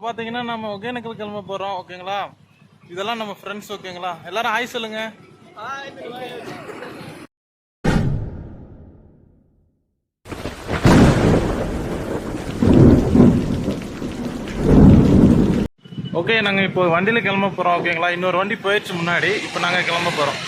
பார்த்தீங்கன்னா நம்ம ஒகேனக்கல் கிளம்ப போகிறோம். ஓகேங்களா, இதெல்லாம் நம்ம ஃப்ரெண்ட்ஸ். ஓகேங்களா, எல்லாரும் ஹாய் சொல்லுங்க. ஓகே, நாங்கள் இப்போ வண்டியில் கிளம்ப போகிறோம். ஓகேங்களா, இன்னொரு வண்டி போயிடுச்சு முன்னாடி. இப்போ நாங்கள் கிளம்ப போகிறோம்.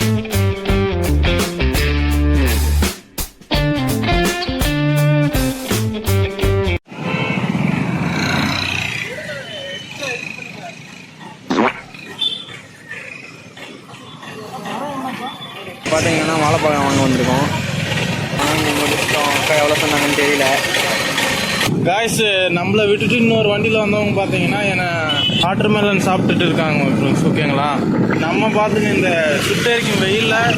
பார்த்தீங்கன்னா வாழைப்பழம் வாங்க வந்திருக்கோம். அக்கா எவ்வளோ சொன்னாங்கன்னு தெரியல. காய்ஸ், நம்மளை விட்டுட்டு இன்னொரு வண்டியில் வந்தவங்க பார்த்தீங்கன்னா வாட்டர் மெலன் சாப்பிட்டுட்டு இருக்காங்க ஃப்ரெண்ட்ஸ். ஓகேங்களா, நம்ம பார்த்துங்க இந்த சுட்டரிக்கும் வெயிலில்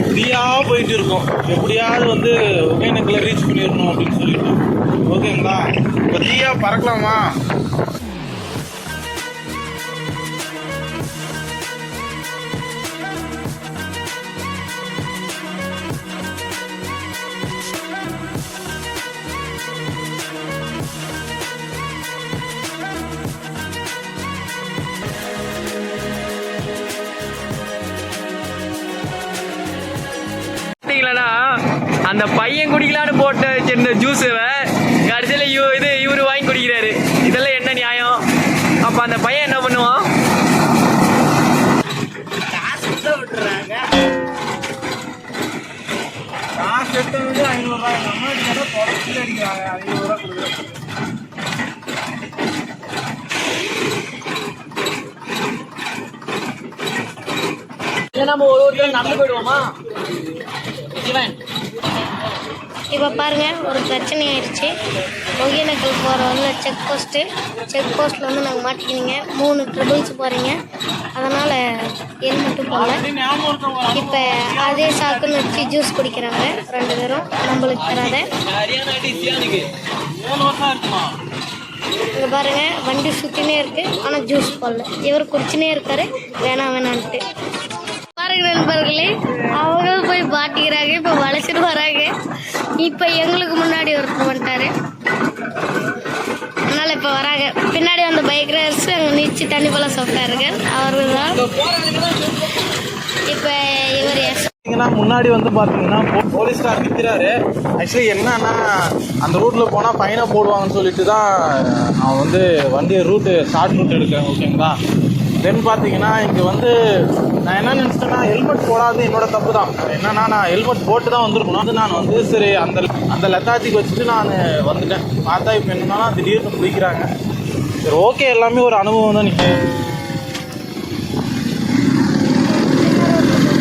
ஃப்ரீயாக போயிட்டு இருக்கோம். எப்படியாவது வந்து ஒகேனக்கலை ரீச் பண்ணிடணும் அப்படின்னு சொல்லிட்டு. ஓகேங்களா, இப்போ ஃப்ரீயாக பறக்கலாமா? அந்த பையன் குடிக்கலான்னு போட்ட சின்ன ஜூஸ் கடைசியில் இவரு வாங்கி குடிக்கிறாரு. இதெல்லாம் என்ன நியாயம்? அப்ப அந்த பையன் என்ன பண்ணுவான்? விட்டுறாங்க. காசு எடுத்தது 500 ரூபாய். நம்ம அடிக்கிறாங்க 500 ரூபாய் கொடுக்குறாங்க. நம்ம ஒரு நடந்து போயிடுவோமா? இப்போ பாருங்கள், ஒரு பிரச்சனை ஆயிடுச்சு. ஒகேனக்கல் போகிற வந்து செக் போஸ்ட்டில் வந்து நாங்கள் மாட்டிக்கினீங்க. 3 ட்ரிபிள்ஸ் போகிறீங்க, அதனால் ஹெல்மெட்டும் போகல. இப்போ அதே சாக்குன்னு வச்சு ஜூஸ் குடிக்கிறாங்க 2 பேரும். நம்மளுக்கு தராத இங்கே பாருங்கள், வண்டி சுற்றினே இருக்குது, ஆனால் ஜூஸ் போடல. இவர் குடிச்சுனே இருக்காரு வேணான்ட்டு. பாருங்க நண்பர்களே, அவங்க போய் பாட்டிக்கிறாங்க. இப்போ வளைச்சிட்டு வராங்க. இப்போ எங்களுக்கு முன்னாடி ஒருத்தர் வந்துட்டாரு, அதனால் இப்போ வராங்க. பின்னாடி வந்த பைக் ரைடர்ஸ் அங்கே நிச்சு தண்ணி போல சாப்பிட்டாருங்க. அவரு தான் இப்போ இவர் முன்னாடி வந்து பார்த்தீங்கன்னா போலீஸ்கார் நிற்கிறாரு. ஆக்சுவலி என்னன்னா, அந்த ரூட்டில் போனால் ஃபைனாக போடுவாங்கன்னு சொல்லிட்டு தான் நான் வந்து வண்டியை ஷார்ட் ரூட் எடுக்கிறேன். ஓகேங்களா, தென் பார்த்தீங்கன்னா இங்கே வந்து நான் என்ன நினச்சிட்டேன்னா, ஹெல்மெட் போடாது என்னோட தப்பு தான். என்னன்னா, நான் ஹெல்மெட் போட்டு தான் வந்திருக்கணும். அது நான் வந்து சரி அந்த லெத்தாச்சிக்கு வச்சுட்டு நான் வந்துட்டேன். பார்த்தா இப்போ என்னன்னா திடீர்னு பிடிக்கிறாங்க. சரி, ஓகே, எல்லாமே ஒரு அனுபவம் தான். நீங்கள்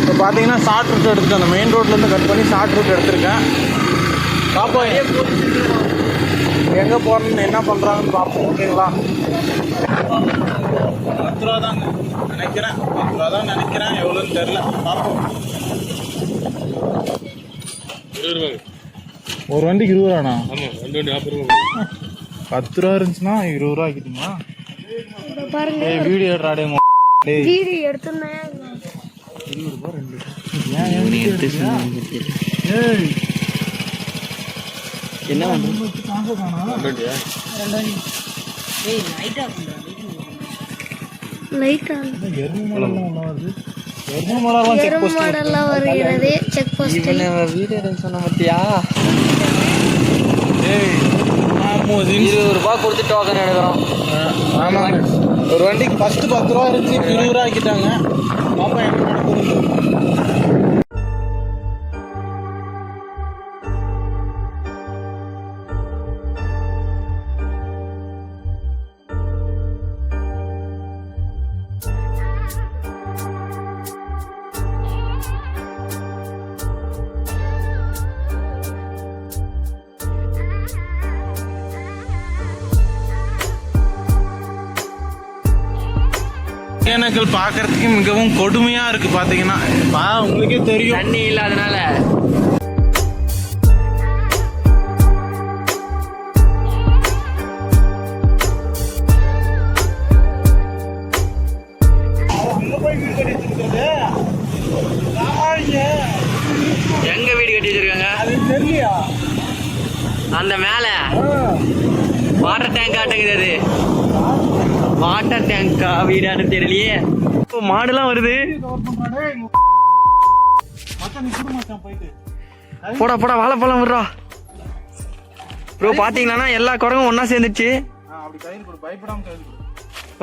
இப்போ பார்த்தீங்கன்னா ஷார்ட் ரூட் எடுத்துட்டேன். அந்த மெயின் ரோட்லேருந்து கட் பண்ணி ஷார்ட் ரூட் எடுத்திருக்கேன். பார்ப்போம் எங்கே போகணுன்னு என்ன பண்ணுறாங்கன்னு பார்ப்போம். ஓகேங்களா, 10 ரூபா தான் நினைக்கிறேன். 10 ரூபா தான் நினைக்கிறேன், எவ்வளோன்னு தெரில, பார்ப்போம். 20 ரூபாய் ஒரு வண்டிக்கு 20 ரூபாண்ணா? ஆமாம், 2 வண்டி 40 ரூபா. 10 ரூபா இருந்துச்சுன்னா 20 ரூபா ஆக்கிட்டுமா? பாருங்க, வீடியோ எடுறாடே வீடியோ எடுத்துனேன். 20 ரூபா 2 என்ன எருமாடெல்லாம் வருகிறது செக் போஸ்ட். வீடியோ சொன்ன பத்தியா? 20 ரூபா கொடுத்து டோக்கன் எடுக்கிறோம். ஆமாங்க, ஒரு வண்டிக்கு ஃபஸ்ட்டு 10 ரூபா இருந்துச்சு, 20 ரூபா ஆக்கிட்டாங்க. பாப்பா என்ன நடக்குது. ஒகேனக்கல் பார்க்கறதுக்கு மிகவும் கொடுமையா இருக்கு. பாத்தீங்கன்னா உங்களுக்கே தெரியும், தண்ணி இல்லாதனால. எங்க வீடு கட்டி வச்சிருக்காங்க அது தெரியலையா? அந்த மேல வாட்டர் டேங்க் ஆட்டங்குது அது. வாட்டர் டேங்கா வீடானு தெரியலையே. மாடுலாம் வருது. போடா போடா வாழைப்பழம் விடுறா ப்ரோ. பாத்தீங்களா எல்லா குரங்கும் ஒன்னா சேர்ந்துச்சு.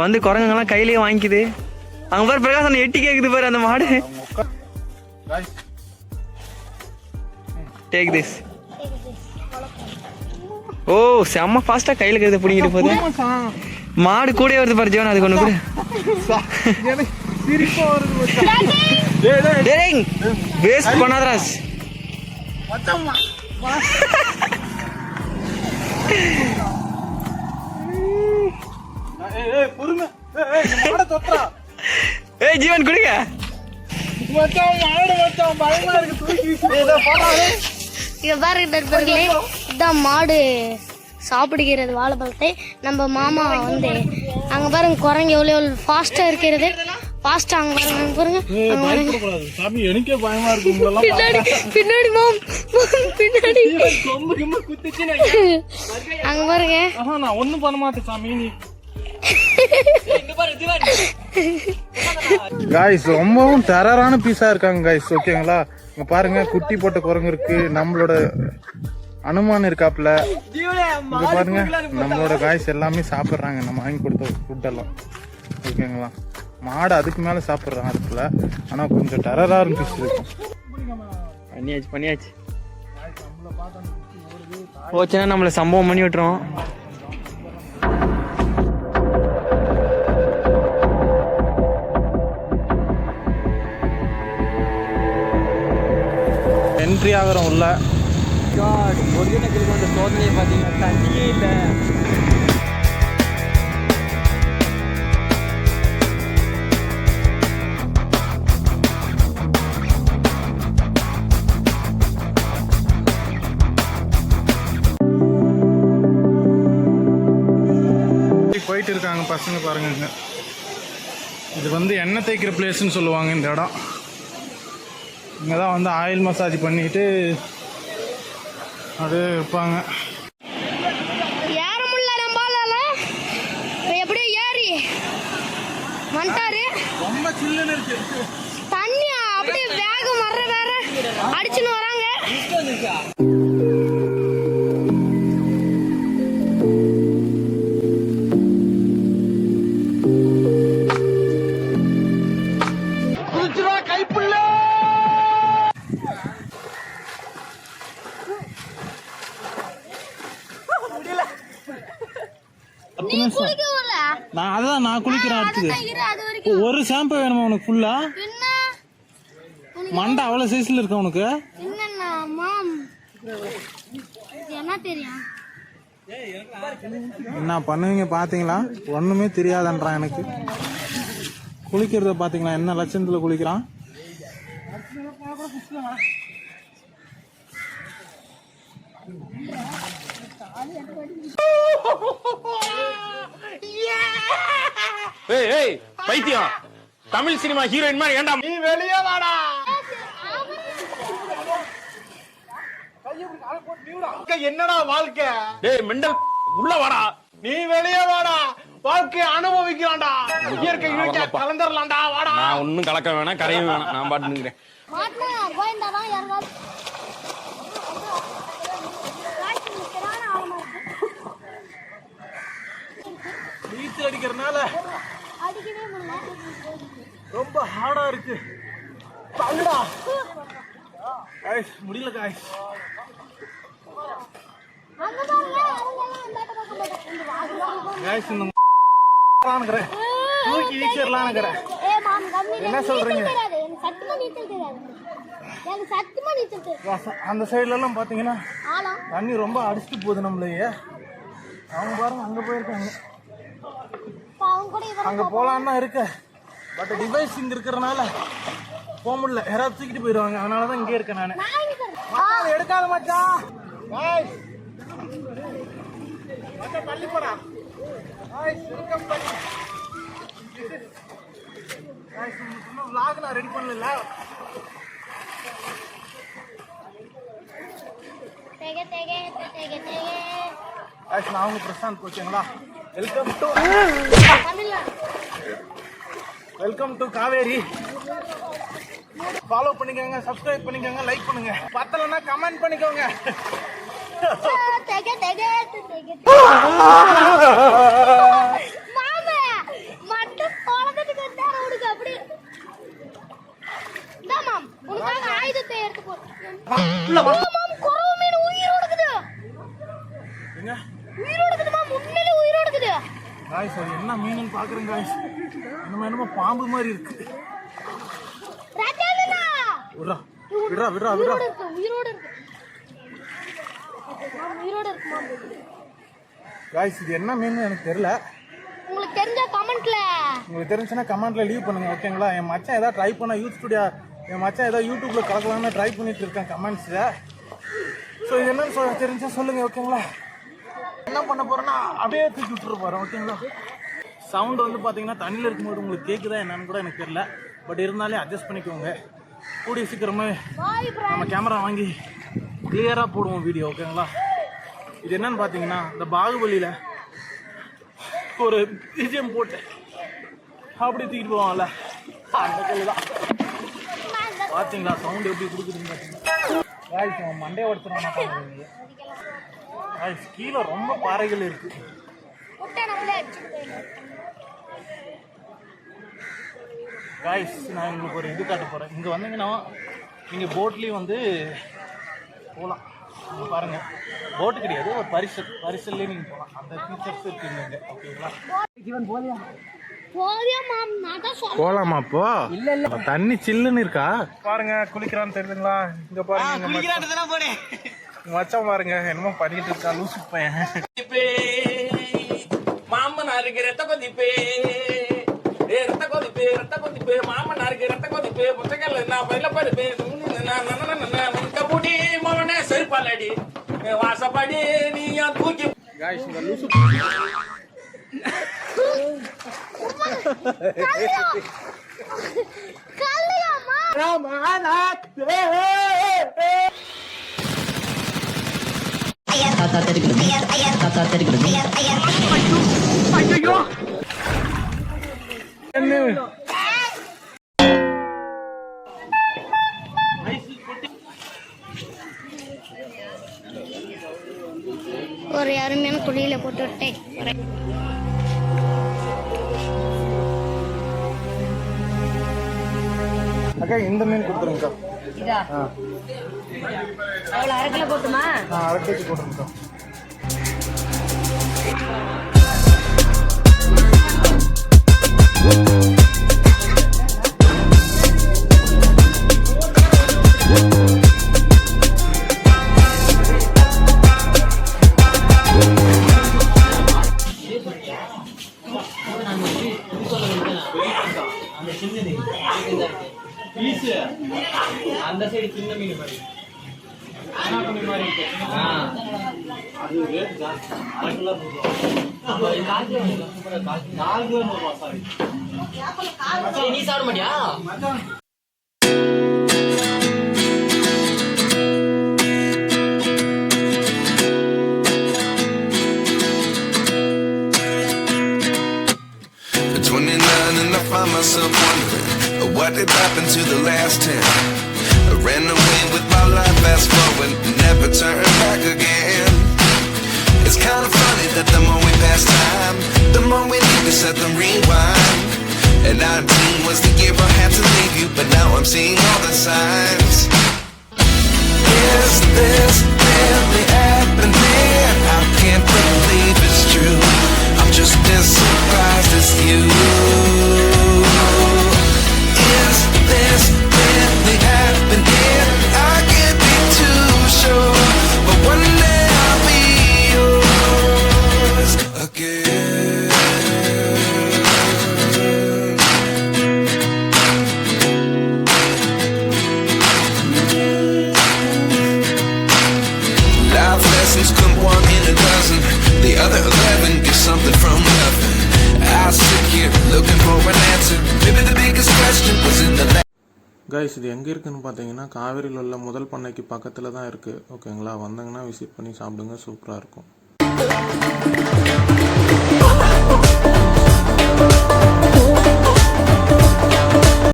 வந்து குரங்குங்கெல்லாம் கையிலேயே வாங்கிக்குது. அங்க பாரு பிரகாசம் எட்டி கேக்குது பாரு அந்த மாடு. Take this. ஓ செம்ம ஃபாஸ்டா கையில கருது பிடிங்கிட்டு போகுது. மாடு கூட வருது பாரு ஜீவன். அதுக்கு ஒண்ணு கூட வேஸ்ட் பண்ணாதராஸ். ஏய் ஜீவன் குடிங்க. இங்க பாருங்க நண்பர்களே, இதான் மாடு சாப்பிடுகிறது வாழைப்பழத்தை. நம்ம மாமா வந்து அங்க பாருங்க குரங்கு எவ்வளவு ஃபாஸ்டா இருக்கிறது. ஃபாஸ்டா அங்க பாருங்க எனக்கே பயமா இருக்கு. பின்னாடி பின்னாடி மாம் பின்னாடி அங்க பாருங்க. நான் ஒண்ணும் பண்ண மாட்டேன் சாமி. நீ காய்ஸ் ரொம்பவும் டெரரான பீஸா இருக்காங்க காய்ஸ். ஓகேங்களா, இங்க பாருங்க குட்டி போட்ட குரங்கு இருக்கு. நம்மளோட அனுமான் இருக்காப்ல. இங்க பாருங்க நம்மளோட காய்ஸ் எல்லாமே சாப்பிடுறாங்க நம்ம வாங்கி கொடுத்த ஃபுட் எல்லாம். ஓகேங்களா, மாடு அதுக்கு மேல சாப்பிடுறாங்க அதுக்குள்ள. ஆனா கொஞ்சம் டெரரா பீஸ் இருக்கும். பண்ணியாச்சு போச்சுன்னா நம்மள சம்பவம் பண்ணி விட்டுரும். என்ட்ரி ஆகிறோம் உள்ள. ஒரிஜினலுக்கு வந்து சோதனையை பார்த்தீங்கன்னா தண்ணியே இல்லை. போயிட்டு இருக்காங்க பசங்க பாருங்க. இது வந்து எண்ணெய் தேய்க்கிற பிளேஸ்ன்னு சொல்லுவாங்க இந்த இடம். இங்கே தான் வந்து ஆயில் மசாஜ் பண்ணிட்டு அப்படியே இருப்பாங்க. ஏற முடியல நம்மளால. எப்படியோ ஏறி வந்துட்டாரு. ரொம்ப சில்லுன்னு இருக்கு தண்ணி. அப்படியே வேகம் வர்ற வேற அடிச்சுன்னு வராங்க. நான் குளிக்கிறேன். அடுத்தது ஒரு ஷாம்பு வேணுமா உனக்கு? ஃபுல்லா மண்டை அவ்வளவு சைஸ்ல இருக்க உனக்கு. என்ன பண்ணுவீங்க பாத்தீங்களா? ஒண்ணுமே தெரியாதன்றான் எனக்கு. குளிக்கிறத பாத்தீங்களா என்ன லட்சணத்துல குளிக்கிறான். ஏய் பைத்தியம், தமிழ் சினிமா ஹீரோயின் மாதிரி ஏண்டா நீ வெளியே வாடா. என்னடா வாழ்க்கை? டேய் மெண்டல் உள்ள வாடா. நீ வெளியே வாடா. வாழ்க்கை அனுபவிக்கலாம்டா. இயற்கை கலந்துடலாம்டா. வாடா. நான் ஒன்னும் கலக்க வேணாம், கரையும் வேணாம். நான் பாட்டு நிக்கிறேன். நீச்சல் அடிக்கிறதுனால ரொம்ப ஹார்டா இருக்கு. முடியல காய்ஸ். தூக்கி வீச்சிடலாம். என்ன சொல்றீங்க? அந்த சைட்ல எல்லாம் பாத்தீங்கன்னா தண்ணி ரொம்ப அடிச்சுட்டு போகுது நம்மளையே. அவங்க பாருங்க அங்க போயிருக்காங்க. அங்க போலான்னு தான் இருக்கு. பட் டிவைஸ் இங்க இருக்கிறதுனால போக முடியல. யாராவது தூக்கிட்டு போயிடுவாங்க. அதனாலதான் இங்கே இருக்கேன் நானு. எடுக்காத மச்சான். தள்ளி போடா. ரெடி பண்ணல. நான் உங்க பிரசாந்த். ஓகேங்களா, welcome to welcome to Kaveri. Follow பண்ணிக்கோங்க, சப்ஸ்கிரைப் பண்ணிக்கோங்க, லைக் பண்ணுங்க. பத்தலன்னா கமெண்ட் பண்ணிக்கோங்க. காய்ஸ் அது என்ன மீன் பாக்குறேன் காய்ஸ். என்னமோ பாம்பு மாதிரி இருக்கு. விட்றா விட்றா விட்றா விட்றா. காய்ஸ் இது என்ன மீன் எனக்கு தெரியல. உங்களுக்கு தெரிஞ்ச கமெண்ட்ல, உங்களுக்கு தெரிஞ்சுன்னா கமெண்ட்ல லீவ் பண்ணுங்க ஓகேங்களா. என் மச்சான் ஏதாவது ட்ரை பண்ண என் மச்சான் ஏதாவது யூடியூப்ல கலக்கலாம்னு ட்ரை பண்ணிட்டு இருக்கேன் கமெண்ட்ஸ்ல. ஸோ இது என்னன்னு தெரிஞ்சா சொல்லுங்க ஓகேங்களா. என்ன பண்ண போறேன்னா அப்படியே தூக்கி விட்டுரு போறேன் ஓகேங்களா. சவுண்ட் வந்து பார்த்தீங்கன்னா தண்ணியில் இருக்கும்போது உங்களுக்கு கேட்குதா என்னன்னு கூட எனக்கு தெரியல. பட் இருந்தாலே அட்ஜஸ்ட் பண்ணிக்கோங்க. கூடிய சீக்கிரமே நம்ம கேமரா வாங்கி கிளியராக போடுவோம் வீடியோ ஓகேங்களா. இது என்னன்னு பார்த்தீங்கன்னா இந்த பாகுபலியில் ஒரு பிஜிஎம் போட்டு அப்படி தூக்கிட்டு போவாங்கல்ல அந்த கல்லு தான். பார்த்தீங்களா சவுண்ட் எப்படி கொடுக்குதுன்னு பார்த்தீங்கன்னா மண்டையை உடச்சுருவாங்க. கீழே ரொம்ப பாறைகள் இருக்கு. காய்ஸ் நான் உங்களுக்கு ஒரு இது காட்ட போகிறேன். இங்கே வந்தீங்கன்னா நீங்கள் போட்லேயும் வந்து போகலாம். நீங்கள் பாருங்கள், போட்டு கிடையாது, ஒரு பரிசல்லே நீங்கள் போகலாம். அந்த ஃபீச்சர்ஸ் இருக்குங்க இங்கே ஓகேங்களா. போகலாமா அப்போ? இல்லை தண்ணி சில்லுன்னு இருக்கா பாருங்க. குளிக்கிறான்னு தெரியுதுங்களா. இங்கே பாருங்க மச்சான் பாருங்க என்னமோ பண்ணிட்டு இருக்கா லூசு பையன். மாமனாருக்கு ரத்த கொதிப்பே, ரத்த கொதிப்பே, ரத்த கொதிப்பே, மாமனாருக்கு ரத்த கொதிப்பே, புத்தகல்ல நான் பயில பருப்பேன் முடி மவனே செருப்பாலடி வாசப்படி நீ தூக்கி. गाइस இந்த லூசு ஒரு அருமையான குழியில போட்டு விட்டேன். அக்கா இந்த மீன் கொடுத்துருங்கக்கா. இதா அவ்வளோ அரை கிலோ போட்டுமா? அரை கேஜி போட்டுருங்கக்கா. அந்த சைடு சின்ன மீன் மாதிரி அது ரேட் ஜாஸ்தி. அரை கிலோ நீ சாப்பிட மாட்டியா? Find myself wondering what did happen to the last 10. I ran away with my life, fast forward, never turn back again. It's kind of funny that the more we pass time, the more we need to set them rewind. And 19 was the year I had to leave you, but now I'm seeing all the signs. Is this really happening? I can't believe it's true. I'm just as surprised as you. Is this really happening? I can't be too sure, but one day I'll be yours again. Life lessons come one in a dozen. The other 11 get something from nothing. I sit here looking for an answer. Maybe the biggest question was in the guys இது எங்கே இருக்குதுன்னு பார்த்தீங்கன்னா காவேரியில் உள்ள முதல் பண்ணைக்கு பக்கத்தில் தான் இருக்குது ஓகேங்களா. வந்தாங்கன்னா விசிட் பண்ணி சாப்பிடுங்க, சூப்பராக இருக்கும்.